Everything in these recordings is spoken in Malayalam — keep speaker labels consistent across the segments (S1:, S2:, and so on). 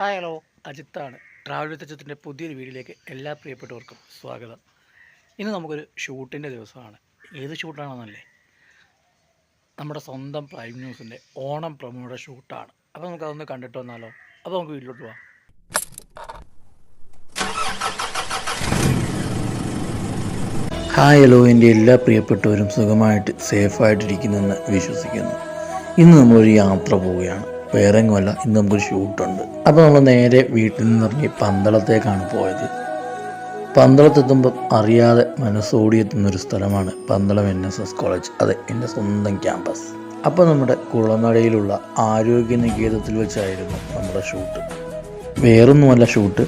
S1: ഹായ് ഹലോ, അജിത്താണ്. ട്രാവൽ വിത്ത് അജിത്തിൻ്റെ പുതിയൊരു വീഡിയോയിലേക്ക് എല്ലാ പ്രിയപ്പെട്ടവർക്കും സ്വാഗതം. ഇന്ന് നമുക്കൊരു ഷൂട്ടിൻ്റെ ദിവസമാണ്. ഏത് ഷൂട്ടാണെന്നല്ലേ, നമ്മുടെ സ്വന്തം പ്രൈം ന്യൂസിൻ്റെ ഓണം പ്രൊമോയുടെ ഷൂട്ടാണ്. അപ്പോൾ നമുക്കതൊന്ന് കണ്ടിട്ട് വന്നാലോ? അപ്പോൾ നമുക്ക് വീട്ടിലോട്ട് പോവാം. ഹായ് ഹലോ, എൻ്റെ എല്ലാ പ്രിയപ്പെട്ടവരും സുഖമായിട്ട് സേഫായിട്ടിരിക്കുന്നെന്ന് വിശ്വസിക്കുന്നു. ഇന്ന് നമ്മളൊരു യാത്ര പോവുകയാണ്. വേറെ എങ്ങുമല്ല, ഇന്ന് നമുക്കൊരു ഷൂട്ടുണ്ട്. അപ്പോൾ നമ്മൾ നേരെ വീട്ടിൽ നിന്നിറങ്ങി പന്തളത്തേക്കാണ് പോയത്. പന്തളത്തെത്തുമ്പോൾ അറിയാതെ മനസ്സോടിയെത്തുന്നൊരു സ്ഥലമാണ് പന്തളം NSS കോളേജ്. അതെ, എൻ്റെ സ്വന്തം ക്യാമ്പസ്. അപ്പോൾ നമ്മുടെ കുളനടയിലുള്ള ആരോഗ്യ നികേതത്തിൽ വെച്ചായിരുന്നു നമ്മുടെ ഷൂട്ട്. വേറൊന്നുമല്ല, ഷൂട്ട്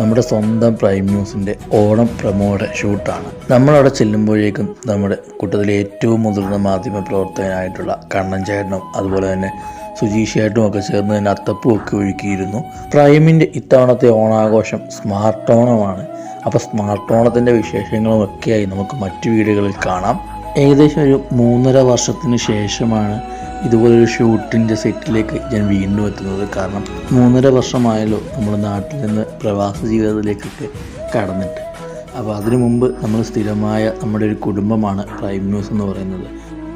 S1: നമ്മുടെ സ്വന്തം പ്രൈം ന്യൂസിൻ്റെ ഓണം പ്രൊമോയുടെ ഷൂട്ടാണ്. നമ്മളവിടെ ചെല്ലുമ്പോഴേക്കും നമ്മുടെ കൂട്ടത്തിലെ ഏറ്റവും മുതിർന്ന മാധ്യമ പ്രവർത്തകനായിട്ടുള്ള കണ്ണൻ ചേട്ടനും അതുപോലെ തന്നെ സുജീഷ് ചേട്ടനും ഒക്കെ ചേർന്ന് തന്നെ അത്തപ്പൂ ഒക്കെ ഒരുക്കിയിരുന്നു. പ്രൈമിൻ്റെ ഇത്തവണത്തെ ഓണാഘോഷം സ്മാർട്ട് ഓണമാണ്. അപ്പോൾ സ്മാർട്ട് ഓണത്തിൻ്റെ വിശേഷങ്ങളും ഒക്കെയായി നമുക്ക് മറ്റു വീഡിയോകളിൽ കാണാം. ഏകദേശം ഒരു 3.5 വർഷത്തിന് ശേഷമാണ് ഇതുപോലൊരു ഷൂട്ടിൻ്റെ സെറ്റിലേക്ക് ഞാൻ വീണ്ടും എത്തുന്നത്. കാരണം 3.5 വർഷമായല്ലോ നമ്മുടെ നാട്ടിൽ നിന്ന് പ്രവാസ ജീവിതത്തിലേക്കൊക്കെ കടന്നിട്ട്. അപ്പോൾ അതിനു മുമ്പ് നമ്മൾ സ്ഥിരമായ നമ്മുടെ ഒരു കുടുംബമാണ് പ്രൈം ന്യൂസ് എന്ന് പറയുന്നത്.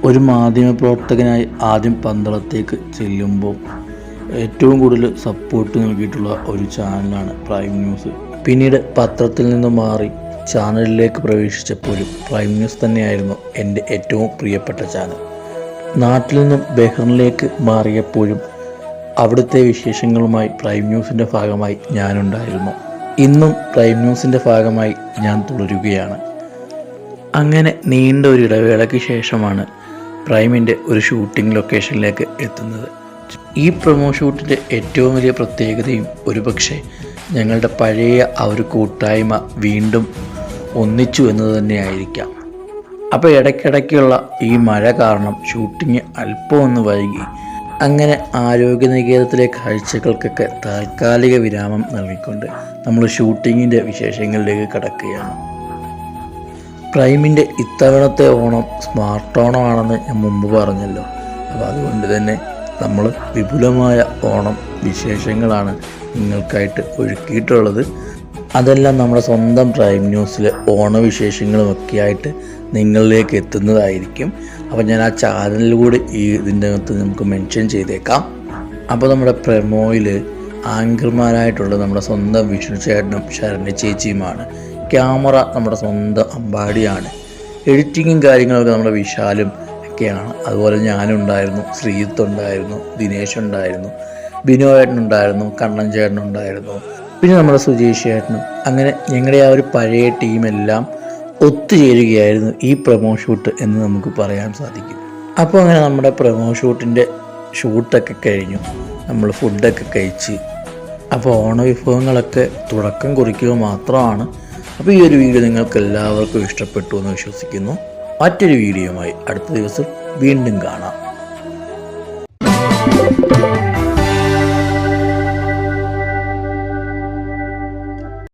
S1: ഒരു മാധ്യമപ്രവർത്തകനായി ആദ്യം പന്തളത്തേക്ക് ചെല്ലുമ്പോൾ ഏറ്റവും കൂടുതൽ സപ്പോർട്ട് നൽകിയിട്ടുള്ള ഒരു ചാനലാണ് പ്രൈം ന്യൂസ്. പിന്നീട് പത്രത്തിൽ നിന്ന് മാറി ചാനലിലേക്ക് പ്രവേശിച്ചപ്പോഴും പ്രൈം ന്യൂസ് തന്നെയായിരുന്നു എൻ്റെ ഏറ്റവും പ്രിയപ്പെട്ട ചാനൽ. നാട്ടിൽ നിന്നും ബഹ്റിനിലേക്ക് മാറിയപ്പോഴും അവിടുത്തെ വിശേഷങ്ങളുമായി പ്രൈം ന്യൂസിൻ്റെ ഭാഗമായി ഞാനുണ്ടായിരുന്നു. ഇന്നും പ്രൈം ന്യൂസിൻ്റെ ഭാഗമായി ഞാൻ തുടരുകയാണ്. അങ്ങനെ നീണ്ട ഒരു ഇടവേളയ്ക്ക് ശേഷമാണ് പ്രൈമിൻ്റെ ഒരു ഷൂട്ടിംഗ് ലൊക്കേഷനിലേക്ക് എത്തുന്നത്. ഈ പ്രൊമോ ഷൂട്ടിൻ്റെ ഏറ്റവും വലിയ പ്രത്യേകതയും ഒരുപക്ഷെ ഞങ്ങളുടെ പഴയ ആ ഒരു കൂട്ടായ്മ വീണ്ടും ഒന്നിച്ചു എന്നത് തന്നെയായിരിക്കാം. അപ്പോൾ ഇടയ്ക്കിടയ്ക്കുള്ള ഈ മഴ കാരണം ഷൂട്ടിങ് അല്പം ഒന്ന് വൈകി. അങ്ങനെ ആരോഗ്യനികേതത്തിലെ കാഴ്ചകൾക്കൊക്കെ താൽക്കാലിക വിരാമം നൽകിക്കൊണ്ട് നമ്മൾ ഷൂട്ടിങ്ങിൻ്റെ വിശേഷങ്ങളിലേക്ക് കടക്കുകയാണ്. പ്രൈമിൻ്റെ ഇത്തവണത്തെ ഓണം സ്മാർട്ട് ഓണമാണെന്ന് ഞാൻ മുമ്പ് പറഞ്ഞല്ലോ. അപ്പോൾ അതുകൊണ്ട് തന്നെ നമ്മൾ വിപുലമായ ഓണം വിശേഷങ്ങളാണ് നിങ്ങൾക്കായിട്ട് ഒരുക്കിയിട്ടുള്ളത്. അതെല്ലാം നമ്മുടെ സ്വന്തം പ്രൈം ന്യൂസിലെ ഓണവിശേഷങ്ങളുമൊക്കെ ആയിട്ട് നിങ്ങളിലേക്ക് എത്തുന്നതായിരിക്കും. അപ്പോൾ ഞാൻ ആ ചാനലിൽ കൂടി ഇതിൻ്റെ അകത്ത് നമുക്ക് മെൻഷൻ ചെയ്തേക്കാം. അപ്പോൾ നമ്മുടെ പ്രൊമോയിൽ ആങ്കർമാരായിട്ടുള്ള നമ്മുടെ സ്വന്തം വിഷ്ണു ചേട്ടനും ശരണ്യ ചേച്ചിയുമാണ്. ക്യാമറ നമ്മുടെ സ്വന്തം അമ്പാടിയാണ്. എഡിറ്റിങ്ങും കാര്യങ്ങളൊക്കെ നമ്മുടെ വിശാലും ഒക്കെയാണ്. അതുപോലെ ഞാനുണ്ടായിരുന്നു, ശ്രീജിത്ത് ഉണ്ടായിരുന്നു, ദിനേശ് ഉണ്ടായിരുന്നു, ബിനോയേട്ടനുണ്ടായിരുന്നു, കണ്ണൻ ചേട്ടനുണ്ടായിരുന്നു, പിന്നെ നമ്മുടെ സുജീഷ് ചേട്ടനും. അങ്ങനെ ഞങ്ങളുടെ ആ ഒരു പഴയ ടീമെല്ലാം ഒത്തുചേരുകയായിരുന്നു ഈ പ്രൊമോ ഷൂട്ട് എന്ന് നമുക്ക് പറയാൻ സാധിക്കും. അപ്പോൾ അങ്ങനെ നമ്മുടെ പ്രൊമോ ഷൂട്ടിൻ്റെ ഷൂട്ടൊക്കെ കഴിഞ്ഞു. നമ്മൾ ഫുഡൊക്കെ കഴിച്ച് അപ്പോൾ ഓണവിഭവങ്ങളൊക്കെ തുടക്കം കുറിക്കുക മാത്രമാണ്. അപ്പോൾ ഈ ഒരു വീഡിയോ നിങ്ങൾക്ക് എല്ലാവർക്കും ഇഷ്ടപ്പെട്ടു എന്ന് വിശ്വസിക്കുന്നു. മറ്റൊരു വീഡിയോയുമായി അടുത്ത ദിവസം വീണ്ടും കാണാം.